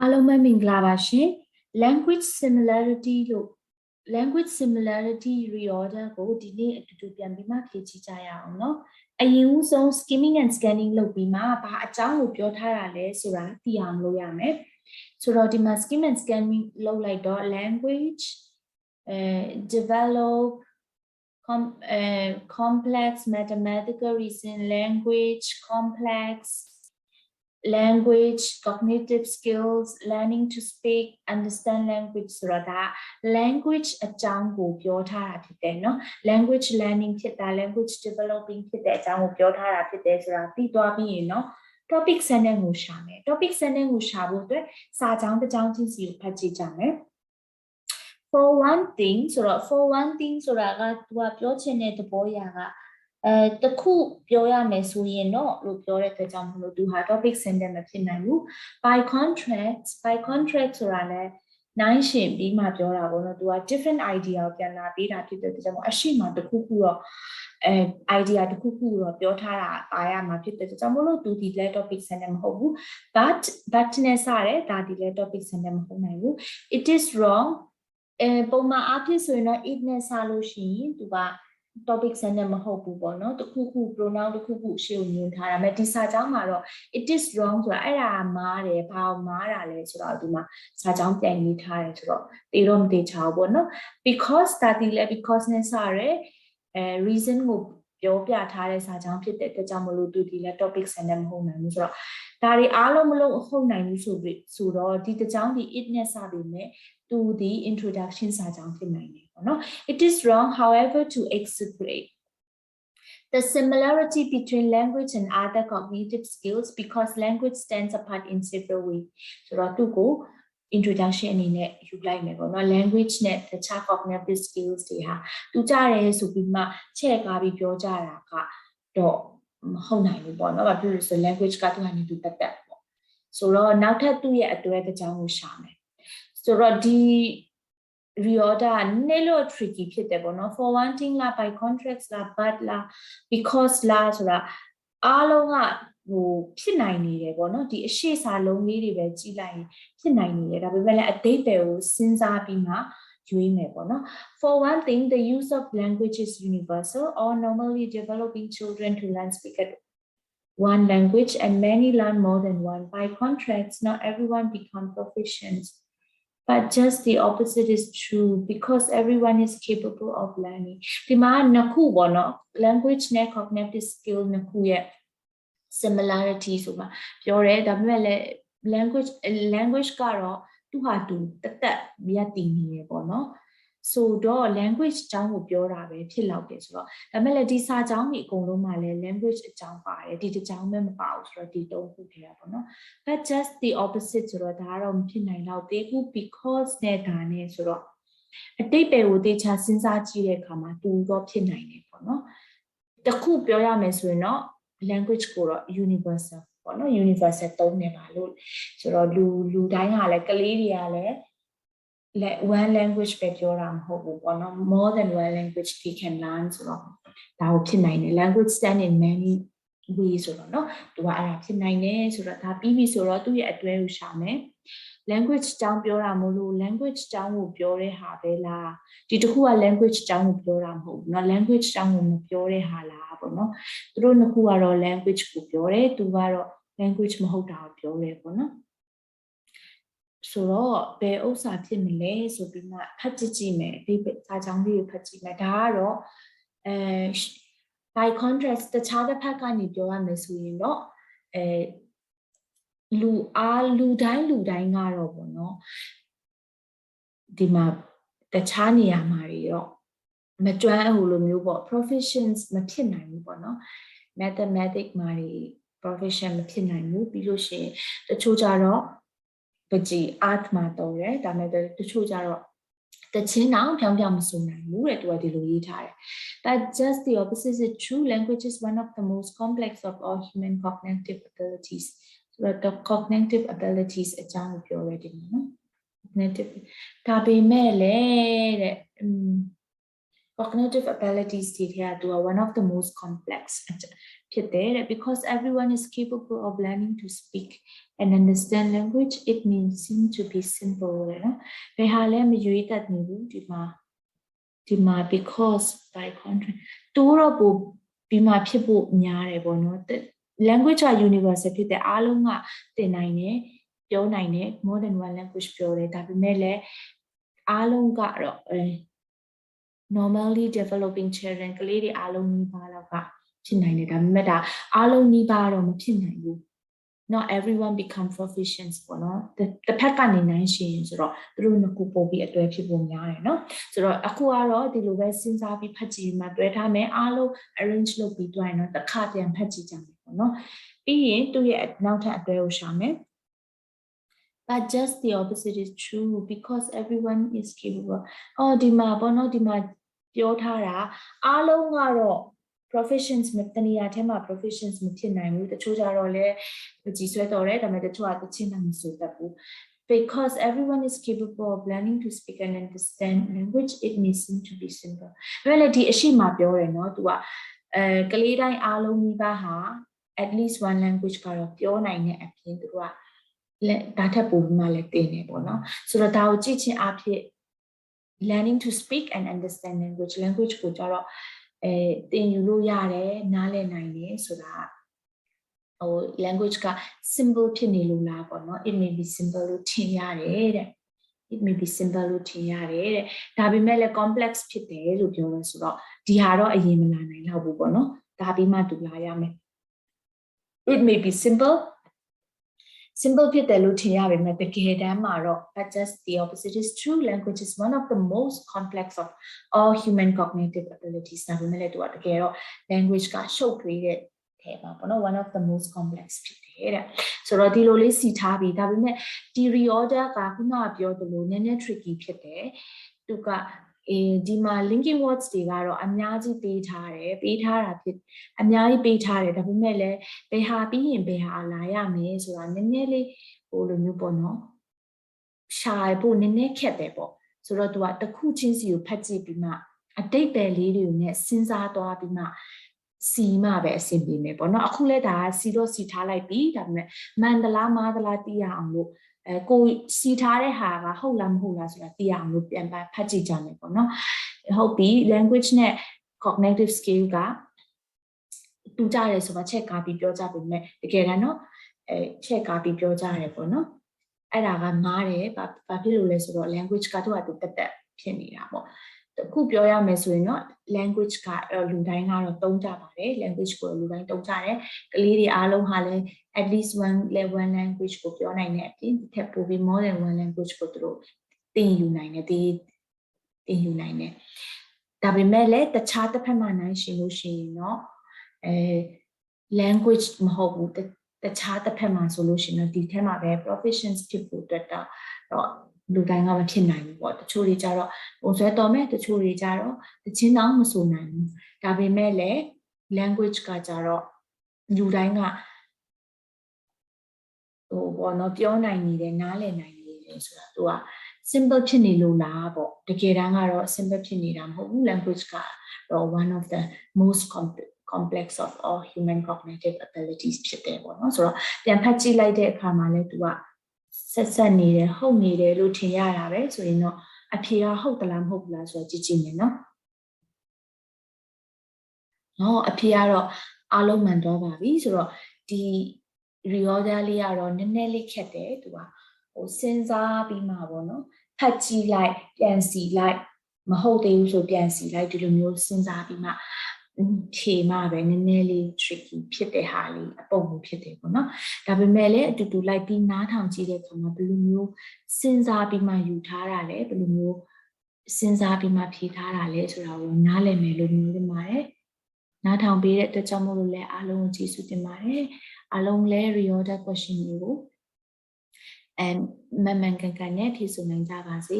အားလုံးပဲမင်္ဂလာပါရှင် language similarity reorder ကိုဒီနေ့အတူတူပြန်ပြီးမှဖြည့်ကြည့်ကြရအောင်เนาะအရင်ဦးဆုံး skimming and scanning လုပ်ပြီးမှဘာအကြောင်းကိုပြောထားတာလဲဆိုတာသိအောင်လုပ်ရမယ်ဆိုတော့ဒီမှာ skim and scanning လုပ်လိုက်တော့ language develop complex mathematical reason language cognitive skills learning to speak understand language ဆိုတာဒါ language အကြောင်းကိုပြောထားတာဖြစ်တယ်เนาะ language learning ဖြစ်တာ language developing ဖြစ်တဲ့အကြောင်းကိုပြောထားတာဖြစ်တယ်ဆိုတာသိသွားပြီးရင်เนาะ topic sentence ကိုရှာမယ် topic sentence ကိုရှာဖို့အတွက်စာကြောင်းတစ်ကြောင်းချင်းစီကိုဖတ်ကြည့်ကြမယ် for one thing ဆိုတော့ for one thing ဆိုတာကသူကပြောချင်တဲ့သဘောအရာကတခုပြောရမယ်ဆိုရင်တော့လို့ပြောတဲ့အတွက်ကြောင့်မလို့သူဟာ topic sentence မဖြစ်နိုင်ဘူး by contract ဆိုတာလည်းနိုင်ရှင်ပြီးမှပြောတာပေါ့နော်သူက different idea ကိုပြန်လာပေးတာဖြစ်တဲ့အတွက်ကြောင့်အရှိမတခုခုတော့idea တခုခုတော့ပြောထားတာပါရမှာဖြစ်တဲ့အတွက်ကြောင့်မလို့သူဒီလဲ topic sentence မဟုတ်ဘူး but နဲ့စတယ်ဒါဒီလဲ topic sentence မဟုတ်နိုင်ဘူး it is wrong ပုံမှန်အားဖြင့်ဆိုရင်တော့ it နဲ့စလို့ရှိရင်သူကtopic sentence မဟုတ်ဘူးပေါ့နော်တခုခု pronoun တခုခုရှေ့ကိုညွှန်ထားတာမဲ့ဒီစာကြောင်းမှာတော့ it is wrong ဆိုတာအဲ့ဒါမားတယ်ဘာကိုမားတာလဲဆိုတော့ဒီမှာစာကြောင်းပြန်ရေးထားတယ်ဆိုတော့တေတော့မတေချာဘူးပေါ့နော် because ဒါဒီလဲ because နဲ့စရဲreason ကိုပြောပြထားတဲ့စာကြောင်းဖြစ်တဲ့အတွက်ကြောင့်မလို့သူဒီလဲ topic sentence မဟုတ်နိုင်ဘူးဆိုတော့ဒါတွေအားလုံးမလုံးဟုတ်နိုင်ဘူးဆိုတော့ဒီတစ်ကြောင်းဒီ it နဲ့စပြီးမဲ့သူဒီ introduction စာကြောင်းဖြစ်နိုင်တယ်ပေါ့နော် it is wrong however to exaggerate the similarity between language and other cognitive skills because language stands apart in several ways ဆိုတော့သူကို introduction အနေနဲ့ယူလိုက်မယ်ပေါ့နော် language နဲ့တခြား cognitive skills တွေဟာတူကြတယ်ဆိုပြီးမှချဲ့ကားပြီးပြောကြတာကတော့မဟုတ်နိုင်ဘူးပေါ့နော်ဘာဖြစ်လို့ဆို language ကသူကနေတူတက်ပေါ့ဆိုတော့နောက်ထပ်သူ့ရဲ့အတွဲတစ်ကြောင်းကိုရှာမယ်ဆိုတော့ဒီ reorder နည်းနည်းလို့ tricky ဖြစ်တယ်ပေါ့နော် for one thing လား by contracts လား but လား because လားဆိုတာအားလုံးကဟိုဖြစ်နိုင်နေတယ်ပေါ့နော်ဒီအရှိစာလုံးလေးတွေပဲကြည့်လိုက်ရင်ဖြစ်နိုင်နေတယ်ဒါပေမဲ့လည်းအတိတ်ပဲကိုစဉ်းစားပြီးမှရွေးမယ်ပေါ့နော် for one thing the use of language is universal or normally developing children to learn speak at one language and many learn more than one by contracts not everyone become proficient but just the opposite is true because everyone is capable of learning ဒီမှာနှစ်ခုပေါ့နော် language နဲ့ cognitive skill နှစ်ခုရဲ့ similarity ဆိုမှပြောတယ်ဒါပေမဲ့လည်း language ကတော့သူဟာသူတက်မြတ်တည်နေရပေါ့နော်ဆိုတော့ language အကြောင်းကိုပြောတာပဲဖြစ်လောက်တယ်ဆိုတော့ဒါပေမဲ့လည်းဒီစာကြောင်းတွေအကုန်လုံးမှာလည်း language အကြောင်းပါတယ်ဒီတစ်ကြောင်းပဲမပါဘူးဆိုတော့ဒီသုံးခုထဲတာပေါ့နော် but just the opposite ဆိုတော့ဒါကတော့မဖြစ်နိုင်တော့သေးဘူး because နဲ့ဒါနဲ့ဆိုတော့အတိတ်ပဲကိုတေချာစဉ်းစားကြည့်တဲ့အခါမှာတူတော့ဖြစ်နိုင်တယ်ပေါ့နော်တခုပြောရမယ်ဆိုရင်တော့ language ကိုတော့ universal ပေါ့နော် universal သုံးနေပါလို့ဆိုတော့လူတိုင်းကလည်းကလေးတွေကလည်း one language ပဲပြောတာမဟုတ်ဘူးပေါ့နော် more than one language they can learn ဆိုတော့ဒါကိုဖြစ်နိုင်တယ် language stand in many ways ဆိုတော့เนาะသူကအဲ့ဒါဖြစ်နိုင်တယ်ဆိုတော့ဒါပြီးပြီဆိုတော့သူ့ရဲ့အတွဲကိုရှာမယ် language အကြောင်းပြောတာမလို့ language အကြောင်းကိုပြောတဲ့ဟာပဲလားဒီတစ်ခုက language အကြောင်းကိုပြောတာမဟုတ်ဘူးเนาะ language အကြောင်းကိုမပြောတဲ့ဟာလားပေါ့เนาะသူတို့နှစ်ခုကတော့ language ကိုပြောတယ်သူကတော့ language မဟုတ်တာကိုပြောတယ်ပေါ့เนาะဆိုတော့ဘယ်ဥစ္စာဖြစ်မလဲဆိုပြီးမှဖတ်ကြည့်မယ်ဒီစာကြောင်းလေးကိုဖတ်ကြည့်မယ်ဒါကတော့ by contrast တခြားတစ်ဖက်ကနေပြောရမယ်ဆိုရင်တော့လူတိုင်းကတော့ပေါ့နော်ဒီမှာတခြားနေရာမှာတွေတော့မကျွမ်းဟိုလိုမျိုးပေါ့ proficient မဖြစ်နိုင်ဘူးပေါ့နော် mathematics မှာတွေ proficient မဖြစ်နိုင်ဘူးပြီးလို့ရှိရင်တချို့ကြတော့ပကြီး art မှာတော့တယ်ဒါမဲ့တချို့ကြတော့တချင်းတောင်ဖြောင်းမစုံနိုင်ဘူးတဲ့သူကဒီလိုရေးထားတယ် but just the opposite is true language is one of the most complex of all human cognitive abilities ဆိုတော့ cognitive abilities အကြောင်းကိုပြောရတယ်နော် cognitive ဒါပေမဲ့လည်းတဲ့ cognitive abilities တွေကသူက one of the most complex ဖြစ်တယ်တဲ့ because everyone is capable of learning to speak and understand language it means seem to be simple လေနော်ဘယ်ဟာလဲမရွေးတတ်နေဘူးဒီမှာ because by contrast တိုးတော့ပိုဒီမှာဖြစ်ဖို့များတယ်ပေါ့နော် language က universal ဖြစ်တဲ့အားလုံးကသင်နိုင်တယ်ပြောနိုင်တယ် more than one language ပြောတယ်ဒါပေမဲ့လည်းအားလုံးကတော့normally developing children ကလေးတွေအားလုံးနီးပါးလောက်ကဖြစ်နိုင်တယ်ဒါပေမဲ့ဒါအားလုံးနီးပါးတော့မဖြစ်နိုင်ဘူး not everyone become proficient ပေါ့နော်တစ်ဖက်ကနေနိုင်ရှင်ဆိုတော့သူတို့နှစ်ခုပို့ပြီးအတွေ့ဖြစ်ပုံများတယ်နော်ဆိုတော့အခုကတော့ဒီလိုပဲစဉ်းစားပြီးဖတ်ကြည့်မှတွေ့ထားမယ်အားလုံး arrange လုပ်ပြီးတွိုင်းတော့တစ်ခါပြန်ဖတ်ကြည့်ကြမယ်ပေါ့နော်ပြီးရင်သူ့ရဲ့နောက်ထပ်အတွေ့ကိုရှာမယ်But just the opposite is true because everyone is capable. ဒီမှာပေါ့နော်ဒီမှာပြောထားတာအားလုံးကတော့ proficiency တနည်းအားဖြင့် proficiency မဖြစ်နိုင်ဘူးတချို့ကြတော့လည်းကြီးဆွဲတော်တယ်ဒါပေမဲ့တချို့ကတချင်းမှမဆိုတတ်ဘူး because everyone is capable of learning to speak and understand language it may seem to be simple ဒါပေမဲ့ဒီအရှိမပြောတယ်နော်သူကကလေးတိုင်းအားလုံးမိဘဟာ at least one language ကတော့ပြောနိုင်တဲ့အပြင်သူကဒါထပ်ပိုပြီးမှလည်းတင်နေပေါ့နော်ဆိုတော့ဒါကိုကြည့်ချင်းအဖြစ် learning to speak and understand language ကိုကြတော့တင်ယူလို့ရတယ်နားလည်နိုင်တယ်ဆိုတာlanguage က simple ဖြစ်နေလို့လားပေါ့နော် it may be simple လို့ထင်ရတယ်တဲ့ it may be simple လို့ထင်ရတယ်တဲ့ဒါပေမဲ့လည်း complex ဖြစ်တယ်လို့ပြောလို့ဆိုတော့ဒီဟာတော့အရင်မလာနိုင်တော့ဘူးပေါ့နော်ဒါပြီးမှတူလာရမယ် it may be simpleဖြစ်တယ်လို့ထင်ရပေမဲ့တကယ်တမ်းမှာတော့ but just the opposite is true language is one of the most complex of all human cognitive abilities ဒါပေမဲ့လည်းသူကတကယ်တော့ language ကရှုပ်ထွေးတဲ့ထဲမှာပေါ့နော် one of the most complex ဖြစ်တယ်တဲ့ဆိုတော့ဒီလိုလေးစီထားပြီးဒါပေမဲ့ဒီ reorder ကခုနကပြောသလိုနည်းနည်း tricky ဖြစ်တယ်သူကဒီမှာ linking words တွေကတော့အများကြီးပေးထားတာဖြစ်အများကြီးပေးထားတယ်ဒါပေမဲ့လည်းဘယ်ဟာပြီးရင်ဘယ်ဟာလာရမယ်ဆိုတာနည်းနည်းလေးဟိုလိုမျိုးပေါ့နော်ရှာဖို့နည်းနည်းခက်တယ်ပေါ့ဆိုတော့သူကတစ်ခုချင်းစီကိုဖတ်ကြည့်ပြီးမှအတိတ်ပဲလေးတွေနဲ့စဉ်းစားသွားပြီးမှစီမှပဲအဆင်ပြေမယ်ပေါ့နော်အခုလဲဒါစီတော့စီထားလိုက်ပြီဒါပေမဲ့မန္တလားမာသလားသိရအောင်လို့ကိုစီထားတဲ့ဟာကဟုတ်လားမဟုတ်လားဆိုတာသိရအောင်လို့ပြန်ဖတ်ကြည့်ကြမယ်ပေါ့နော်ဟုတ်ပြီ language နဲ့ cognitive skill ကတူကြတယ်ဆိုတော့ချက်ကားပြီးပြောကြပေမဲ့တကယ်တမ်းတော့ချက်ကားပြီးပြောကြတယ်ပေါ့နော်အဲ့ဒါကမားတယ်ဘာဖြစ်လို့လဲဆိုတော့ language ကသူ့အတူတက်ဖြစ်နေတာပေါ့အခုပြောရမယ်ဆိုရင်တော့ language ကလူတိုင်းကတော့သုံးကြပါတယ် language ကိုလူတိုင်းသုံးကြတယ်ကလေးတွေအားလုံးဟာလည်း at least one language ကိုပြောနိုင်တဲ့အပြင်ဒီထက်ပိုပြီး more than one language ကိုသူတို့သင်ယူနိုင်တယ်ဒါပေမဲ့လည်းတခြားတစ်ဖက်မှာနိုင်ရှင်လို့ရှိရင်တော့language မဟုတ်ဘူးတခြားတစ်ဖက်မှာဆိုလို့ရှိရင်တော့ဒီထဲမှာပဲ proficiency ဖြစ်ဖို့အတွက်တော့လူတိုင်းကမဖြစ်နိုင်ဘူးပေါ့တချို့တွေကြတော့ပုံဆွဲတော်မဲ့တချို့တွေကြတော့တချင်းတောင်မဆိုနိုင်ဘူးဒါပေမဲ့လည်း language ကကြတော့လူတိုင်းကဟိုပေါ့နော်ပြောနိုင်နေတယ်နားလည်နိုင်နေတယ်ဆိုတာသူက simple ဖြစ်နေလို့လားပေါ့တကယ်တမ်းကတော့ simple ဖြစ်နေတာမဟုတ်ဘူး language ကတော့ one of the most complex of all human cognitive abilities ဖြစ်တယ်ပေါ့နော်ဆိုတော့ပြန်ဖတ်ကြည့်လိုက်တဲ့အခါမှာလည်းသူကဆက်နေတယ်ဟုတ်နေတယ်လို့ထင်ရတာပဲဆိုရင်တော့အဖြေကဟုတ်သလားမဟုတ်ဘူးလားဆိုတော့ကြည့်မယ်နော်အဖြေကတော့အားလုံးမှန်တော့ပါပြီဆိုတော့ဒီ reorder လေးကတော့နည်းနည်းလေးခက်တယ်သူကဟိုစဉ်းစားပြီးမှပေါ့နော်ဖတ်ကြည့်လိုက်ပြန်စီလိုက်မဟုတ်သေးဘူးဆိုပြန်စီလိုက်ဒီလိုမျိုးစဉ်းစားပြီးမှဖြေမှပဲနည်းနည်းလေး tricky ဖြစ်တဲ့ဟာလေးအပုံမျိုးဖြစ်တယ်ပေါ့နော်ဒါပေမဲ့လည်းအတူတူလိုက်ပြီးနားထောင်ကြည့်တဲ့အခါမှာဘယ်လိုမျိုးစဉ်းစားပြီးမှယူထားတာလဲဘယ်လိုမျိုးစဉ်းစားပြီးမှဖြေထားတာလဲဆိုတာကိုနားလည်မယ်လို့မြင်ပါတယ်နားထောင်ပေးတဲ့အတွက်ကြောင့်မို့လို့လည်းအားလုံးကိုကျေးဇူးတင်ပါတယ်အားလုံးလည်း reorder question တွေကိုမှန်ကန်ကန်နဲ့ဖြေဆိုနိုင်ကြပါစေ